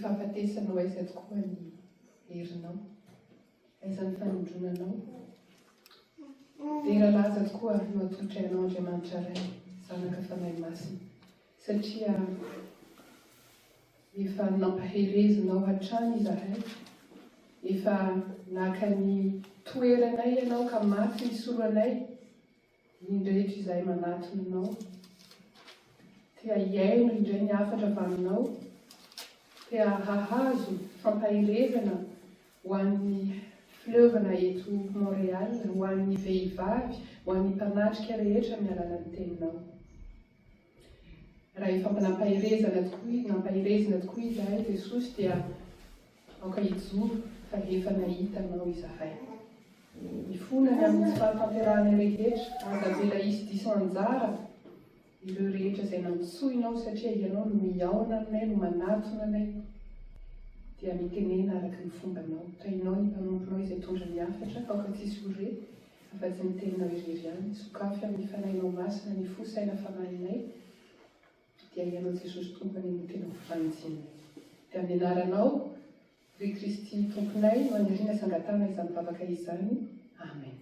Fahafatesanao aiza tokoa ny herinao, aiza ny fanondronanao. Dia rahalaza tokoa no atolotra ianao Andriamanitra iray, zanaka fanahy masina, satria efa nampaherezinao hatrany izahay, efa naka ny toeranay ianao ka maty ny soroanay, indrehetra izahay manatona anao, tia hiaino indray ny hafatra avy aminao, tia hahazo fampaherezana ho an'ny fleuvana eto Montréal, ho an'ny vehivavy, ho an'ny mpanatrika rehetra amin'ny alalan'ny teninao. Raha efa nampaherezana tokoa izahay Jesosy dia aoka hijoro fa efa nahita anao izahay. Mifonany amin'ny tsy fahatamperahana rehetra, azavela izy diso anjara ireo rehetra izay nantsoinao satria ianao no miaona aminay, no manatona anay, dia mitenena araka ny fombanao. Tainao ny mpanomponao izay tondra ny hafatra, aoka tsisy ore, afa-tsy ny teninao irery ihany. Sokafy amin'ny fanahinao masina ny fo saina fanahinay, dia ianao Jesosy tompony no tena fifanitsinay. Dia amin'ny anaranao, Ry Kristy tomponay, no anirina sangatana izany vavaka izany. Amen.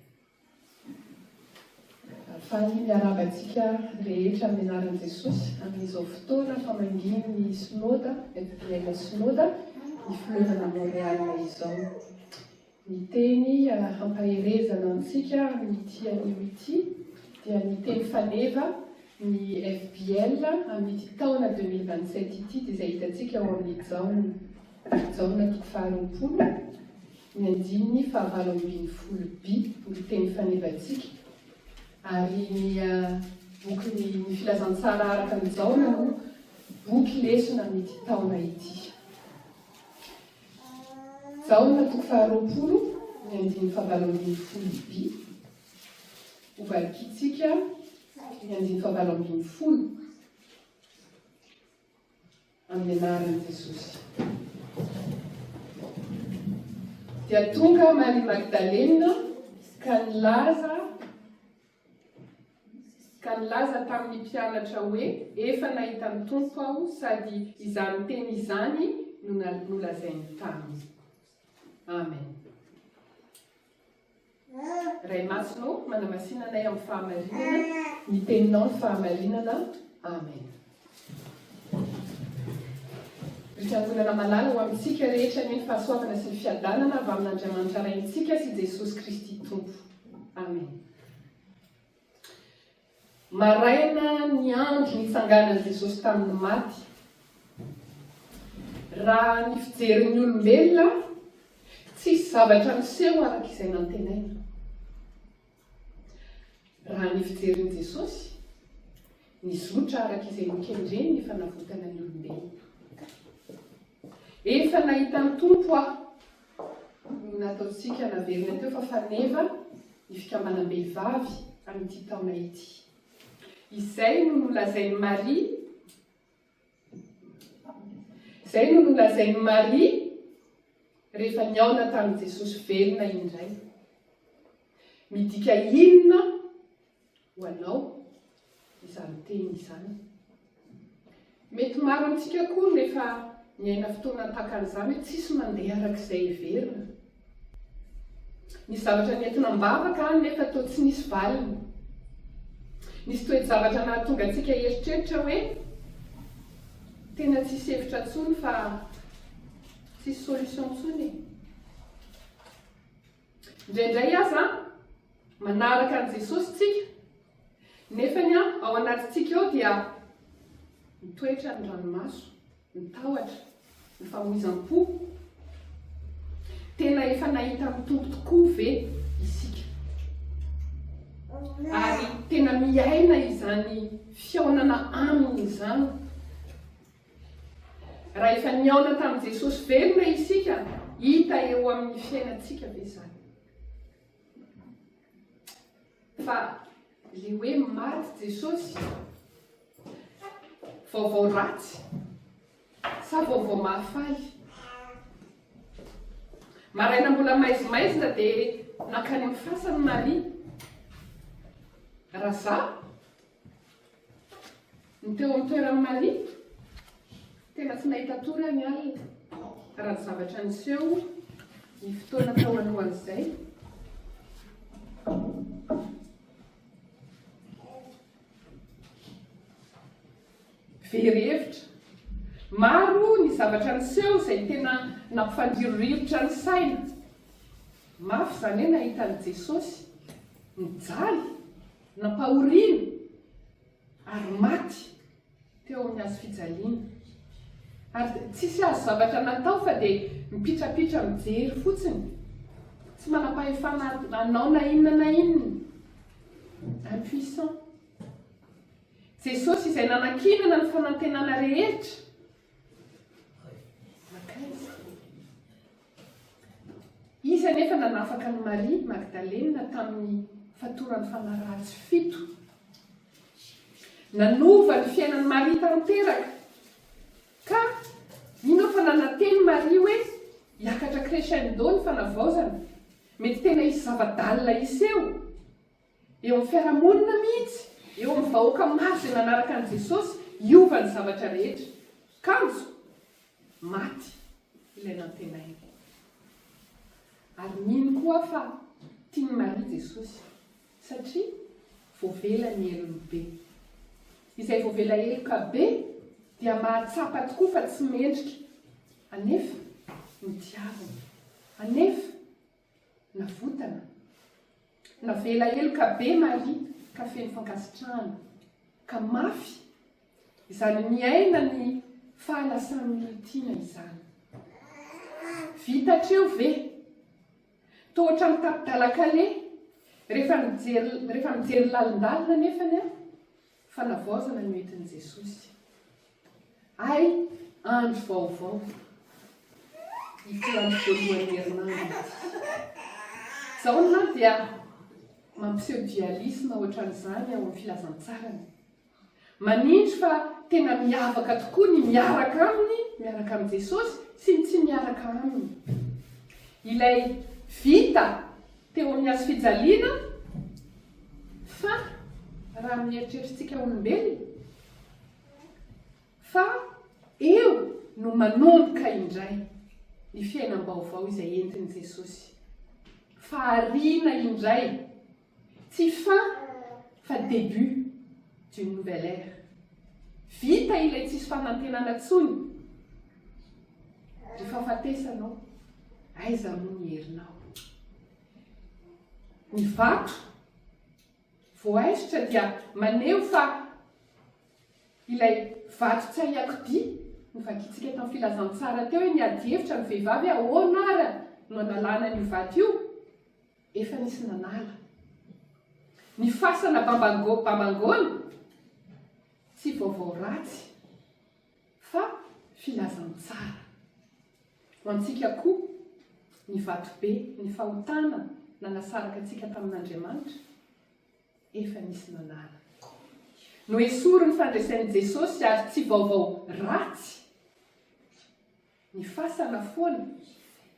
Faly miarabantsika rehetra amin'ny anaran'i Jesosy amin'izao fotoana famanginy ny synoda, ilaina synoda, ny fleuvana Montréal izao. Ny teny hampaherezana antsika amin'ity anio ity dia ny teny faneva ny FBL amin'ity taona 2027 ity, dia izay hitantsika ao amin'ny jaona toko faharoapolo, ny andininy fahavalo ambin'ny folo B, ny teny fanevantsika. Ary ny boky ny filazantsara araka ny jaona no boky lesona amin'ity taona ity. Jaona toko faharoapolo, ny andininy fahavalo ambin'ny folo B, hovalikitsika ny andininy fahavalo ambin'ny folo amin'ny anaran'i Jesosy. Dia tonga Maria Magdalena ka nilaza tamin'ny mpianatra hoe efa nahita ny Tompo aho, sady izany teny izany no lazainy taminy. Amen. Ray masinao manamasinanay amin'ny fahamarinana, ny teninao ny fahamarinana. Amen. Fiangonana malala ho amintsika rehetra ny fahasoavana sy ny fiadanana avy amin'Andriamanitra raintsika sy Jesosy Kristy Tompo. Amen. Maraina ny andro nitsanganan'i Jesosy tamin'ny maty. Raha ny fijerin'ny olombelona, tsisy zavatra miseho araka izay nantenaina. Raha ny fijerin'i Jesosy, nizotra araka izay nikendreny ny fanavotana ny olombelona. Efa nahita ny Tompo aho, no nataontsika naverina teo fa faneva ny fikambanam-behivavy amin'ity taona ity. Izay no nolazainy Maria, rehefa niaona tamin'i Jesosy velona indray. Midika inona ho anao izany teny izany? Mety maro amintsika koa rehefa niaina fotoana tahaka an'izany hoe tsisy mandeha arak'izay heverina. Nisy zavatra nentina mbavaka nefa toa tsy nisy valiny. Nisy toe-javatra nahatonga antsika eritreritra hoe tena tsisy hevitra ntsony fa tsisy solution ntsony. indraindray aza manaraka an' Jesosy tsika nefany ao anatintsika eo dia mitoetra ny ranomaso, ny tahotra, ny famoizam-po. Tena efa nahita mitombo tokoa ve isika? Ary tena miaina izany fiaonana aminy izany. Raha efa niaona tamin'i Jesosy velona isika, hita eo amin'ny fiainantsika ve izany? Fa le hoe maty Jesosy, vaovao ratsy sa vaovao mahafaly? Maraina mbola maizimaizina dia nakany amin'ny fasany Maria. Raha za ny teo amin'ny toeran'i Maria, tena tsy nahita tory ny alina. Raha ny zavatra niseho ny fotoana tao alohan'izay. Very-hevitra maro ny zavatra niseho izay tena nampifandrirorivotra ny saina. Mafy izany hoe nahita an'i Jesosy nijaly, nampahoriana ary maty teo amin'ny hazo fijaliana. Ary tsisy azo zavatra natao fa dia mipitrapitra mijery fotsiny, tsy manam-pahefana anao na inona na inona. Impuissant. Jesosy izay nanankinana ny fanantenana rehetra. Izy anefa nanafaka ny Maria Magdalena tamin'ny fatoran'ny fanaratsy 7. Nanova ny fiainan'ny Maria tanteraka. Ka ino fa nananteny Maria hoe hiakatra crescendo ny fanavaozana. Mety tena isy zava-dalina iseho eo amin'ny fiarahamonina mihitsy, eo amin'ny vahoaka maro izay nanaraka an'i Jesosy, hiova ny zavatra rehetra. Kanjo maty ilay nantenainy. Ary mino koa fa tiany Maria Jesosy satria voavela ny elony-be. Izay voavela eloka be dia mahatsapa tokoa fa tsy mendrika. Anefa nitiavana, anefa navotana. Navela eloka be Maria ka feno fankasitrahana, ka mafy izany miaina ny fahalasan'ny tiana izany. Vitatreo ve? Tohatra ny tapidalakale, rehefa mijery lalindalina nefany fanavaozana no entin'i Jesosy. Ay, andro vaovao. Itorany voalohan'ny herinandro. Izao na dia mampiseho dialisme ohatran'izany ao amin'ny filazantsarany. Manindry fa tena miavaka tokoa ny miaraka aminy, miaraka amin'i Jesosy, sy ny tsy miaraka aminy. Ilay vita teo amin'ny hazo fijaliana, fa raha mieritreritsika olombelona, fa eo no manomboka indray ny fiainam-baovao izay entin'i Jesosy. Fahariana indray, tsy fin fa début d'une nouvelle ère. Vita ilay tsisy fanantenana tsony. Rehefa fatesanao, aiza moa ny herinao? Ny vato voaisitra dia maneho fa ilay vato tsy ahiakodia, nivakitsika eto amin'ny filazantsara teo hoe niady hevitra ny vehivavy ahoana ary no analana ny vato io, efa nisy nanala. Ny fasana bambangona tsy vaovao ratsy fa filazantsara. Ho antsika koa ny vatobe, ny fahotana nanasaraka antsika tamin'Andriamanitra, efa nisy nanala. No esory ny fandresen'i Jesosy ary tsy vaovao ratsy. Ny fasana foana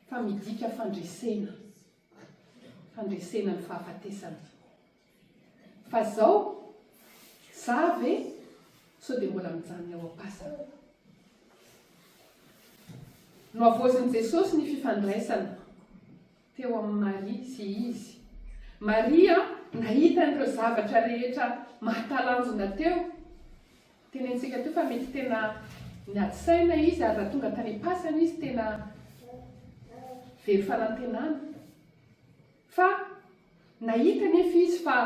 fa midika fandresena. Fandresena ny fahafatesana. Fa zao, za ve, so dia mbola mijany ao am-pasana. No avozin'i Jesosy ny fifandraisana teo amin'ny Maria sy izy. Maria nahita n'ireo zavatra rehetra mahatalanjona teo. Tenentsika teo fa mety tena niady saina izy ary raha tonga tany am-pasana izy tena very fanantenana. fa nahita nefa izy fa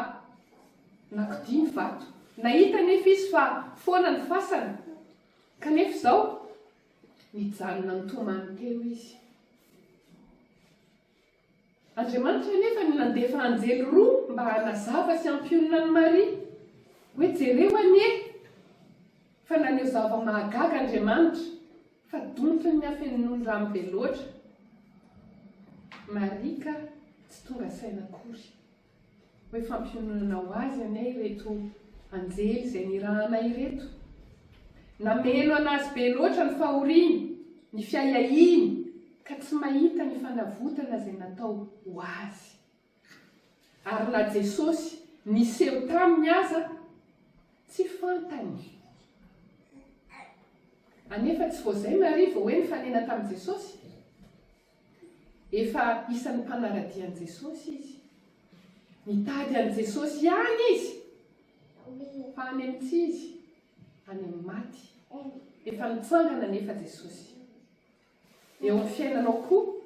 nakodiny vato, nahita nefa izy fa foana ny fasana, kanefa izao nijanona ny tomany teo izy. Andriamanitra nefa ny nandefa anjely roa mba hanazava sy hampionana ny Maria hoe jereo anie fa naneo zava-mahagaga Andriamanitra fa donitra ny hafenon'olon-drano be loatra. Maria ka tsy tonga saina akory hoe fampionana ho azy anay ireto anjely izay nirahana ireto. Nameno anazy be loatra ny fahoriany, ny fiahiahiny, ka tsy mahita ny fanavotana izay natao ho azy. Ary na Jesosy niseho taminy aza tsy fantany. Anefa tsy voazay Maria vao hoe nifanena tamin'i Jesosy. Efa isan'ny mpanaradian'i Jesosy izy. Nitady an'i Jesosy ihany izy. Fa any amin'ny tsy izy, any amin'ny maty. Efa nitsangana nefa Jesosy. Eo amin'ny fiainanao koa,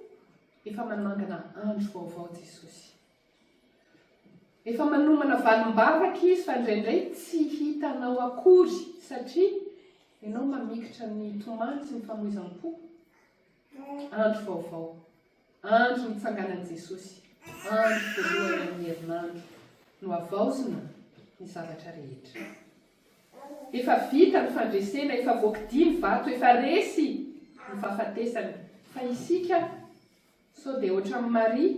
efa manangana andro vaovao Jesosy. Efa manomana valim-bavaka izy fa indraindray tsy hitanao akory satria ianao mamikitra ny tomany sy ny famoizam-po. Andro vaovao, andro nitsanganan'i Jesosy, andro voalohany amin'ny herinandro no avaozina ny zavatra rehetra. Efa vita ny fandresena, efa voakidia ny vato, efa resy ny fahafatesany. Fa isika sao dia ohatran'i Maria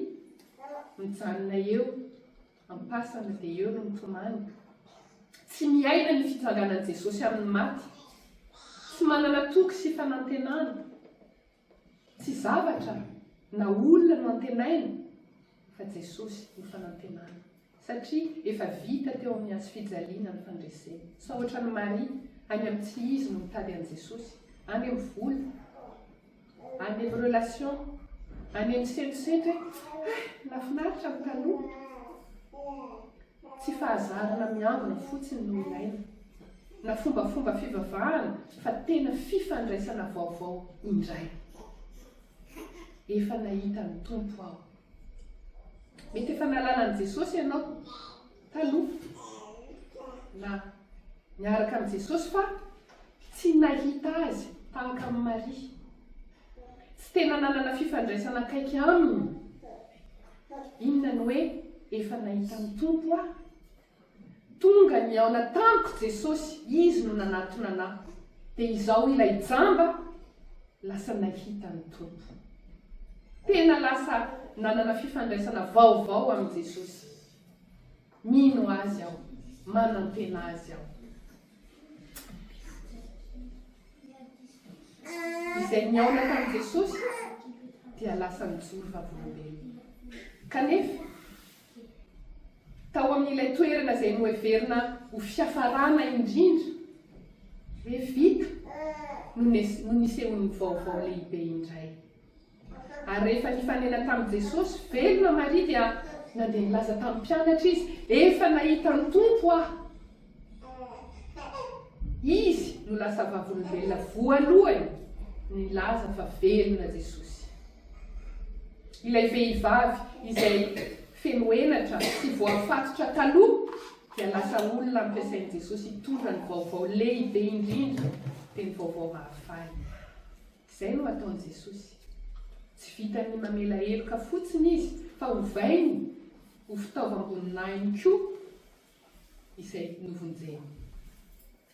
mijanona eo ampasana dia eo no mitomany. Tsy miaina ny fitsanganan'i Jesosy amin'ny maty. Tsy manana toky sy fanantenana. Tsy zavatra na olona no antenaina fa Jesosy no fanantenana. Satria efa vita teo amin'ny azo fijaliana ny fandresena. Sao ohatran'i Maria any amin'ny tsy izy no mitady an'i Jesosy, any amin'ny vola, any amin'ny relation, any amin'ny sentrosentry nafinaritra amin'ny taloha. Tsy fahazarana miambina fotsiny no ilaina. Na fombafomba fivavahana fa tena fifandraisana vaovao indray. Efa nahita ny tompo aho. Mety efa nalala an'i Jesosy ianao taloha na niaraka amin'i Jesosy fa tsy nahita azy tahaka amin'ny Maria. Tsy tena nanana fifandraisana akaiky aminy. Inona ny hoe efa nahita ny tompo aho. Tonga ny ao natamiko Jesosy, izy no nanatona anahy. Dia izao ilay jamba lasa nahita ny tompo. Tena lasa nanana fifandraisana vaovao amin'ny Jesosy. Mino azy aho, manantena azy aho. Izay niaona tamin'i Jesosy dia lasa nijoro vavolombelona. Kanefa tao amin'ilay toerana izay noheverina ho fiafarana indrindra, hoe vita no nisehony vaovao lehibe indray. Ary rehefa nifanena tamin'i Jesosy, velona Maria dia nandeha nilaza tamin'ny mpianatra izy, efa nahita ny tompo aho. Izy no lasa vavolombelona voalohany nilaza fa velona Jesosy. Ilay vehivavy izay feno henatra sy voafatotra taloha dia lasa olona ampiasain'i Jesosy hitondra ny vaovao lehibe indrindra, dia ny vaovao mahafaly. Izay no ataon'i Jesosy. Tsy vitany mamela heloka fotsiny izy, fa hovainy ho fitaovam-boninahiny koa izay novonjeny.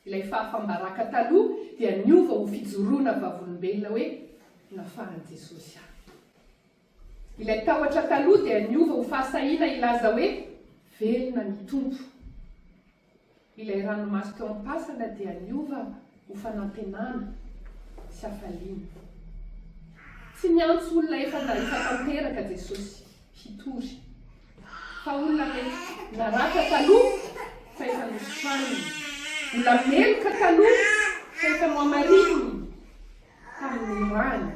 Ilay fahafambaraka taloha dia niova ho fijoroana vavolombelona hoe nafahan'i Jesosy aho. Ilay tahotra taloha dia niova ho fahasahiana ilaza hoe velona ny tompo. Ilay ranomasy teo ampasana dia niova ho fanantenana sy hafaliana. Tsy niantso olona efa tanteraka Jesosy hitory, fa olona naratra taloha fa efa nosofaniny, olona meloka taloha fa efa noamarininy, tamin'ny rany,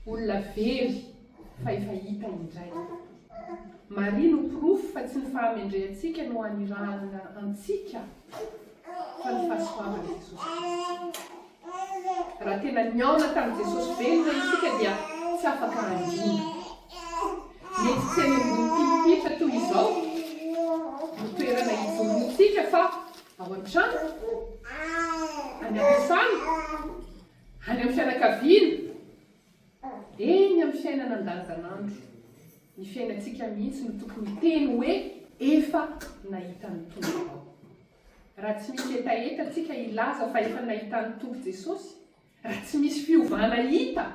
olona very fa efa hita indray. Maria no pirofo fa tsy ny fahamendrehantsika no anirahana antsika fa ny fahasoavana Jesosy. Raha tena niaona tamin'i Jesosy velona isika dia tsy afaka andrina. Mety tsy any ambony pilipitra ao amin'ny trano, any am-piasana, any amin'ny fianakaviana, eny amin'ny fiainana andavanandro. Ny fiainantsika mihitsy no tokony teny hoe efa nahita ny tompo ao. Raha tsy misy etaeta tsika ilaza fa efa nahita ny tompo Jesosy, raha tsy misy fiovana hita,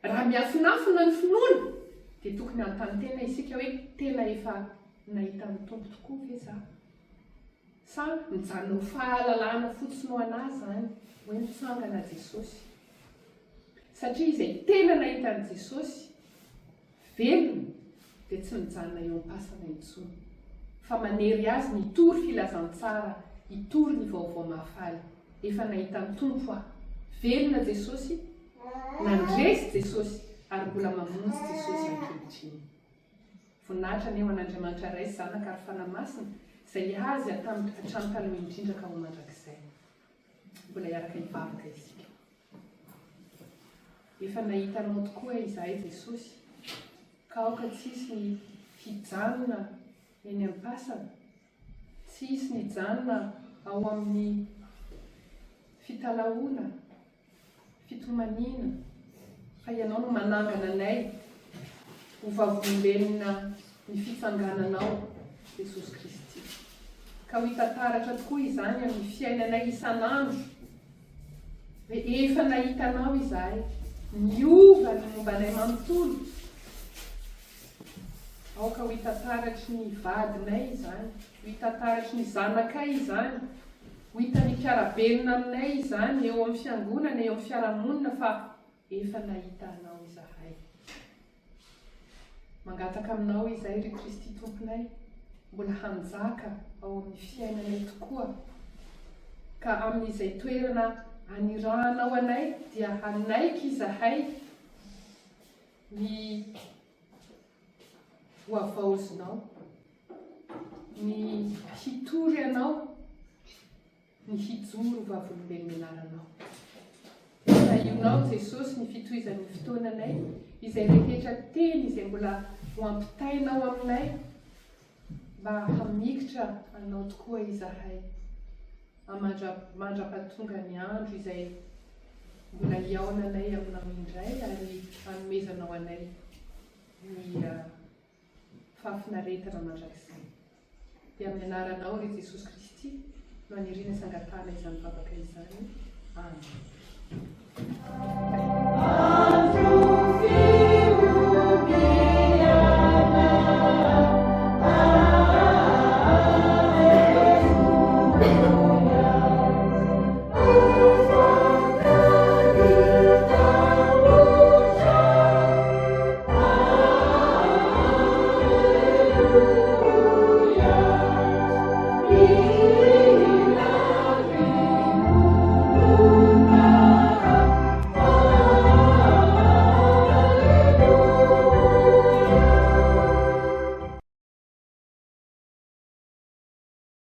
raha miafinafina ny finoana, dia tokony an-tantena isika hoe tena efa nahita ny tompo tokoa ve za? Sa mijanona ho fahalalana fotsiny ho anazy zany hoe mitsangana Jesosy. Satria izay tena nahita ny Jesosy velona dia tsy mijanona eo am-pasana intsony, fa manery azy nitory filazantsara, hitory ny vaovao mahafaly. Efa nahita ny tompo aho, velona Jesosy, nandresy Jesosy, ary mbola mamonjy Jesosy ankehitriny. Voninahitra ny eo an'Andriamanitra ray zanaka ary fanamasina, izay azy hatramin'ny taloha indrindra ka ho mandrakizay. Mbola hiaraka hivavaka isika. Efa nahitanao tokoa izahay Jesosy, ka aoka tsisy ny hijanona eny am-pasana, tsisy ny hijanona ao amin'ny fitalaona, fitomaniana, fa ianao no manangana anay ho vavolombelona ny fitsangananao Jesosy Kristy. Ka ho hitantaratra tokoa izany amin'ny fiainanay isan'andro, hoe efa nahitanao izahay, niova ny mombanay manontolo. Aoka ho hitantaratry ny vadinay izany, ho hitantaratry ny zanakay izany, ho hitany mpiarabelona aminay izany eo amin'ny fiangonana, eo amin'ny fiarahamonina, fa efa nahitanao izahay. Mangataka aminao izahay ry Kristy Tomponay, mbola hanjaka ao amin'ny fiainanay tokoa, ka amin'izay toerana anirahanao anay dia hanaiky izahay ny ho avaozinao, ny hitory anao, ny hijoro vavolombelona anaranao. Taionao Jesosy ny fitohizan'ny fotoananay, izay rehetra teny izay mbola ho ampitainao aminay, mba hamikitra anao tokoa izahay, mandrapatonga ny andro izay mbola hiaonanay aminao indray, ary hanomezanao anay ny fahafinaretana mandrakizay. Dia amin'ny anaranao ry Jesosy Kristy no anirina sangatana izany vavaka izany. Amen.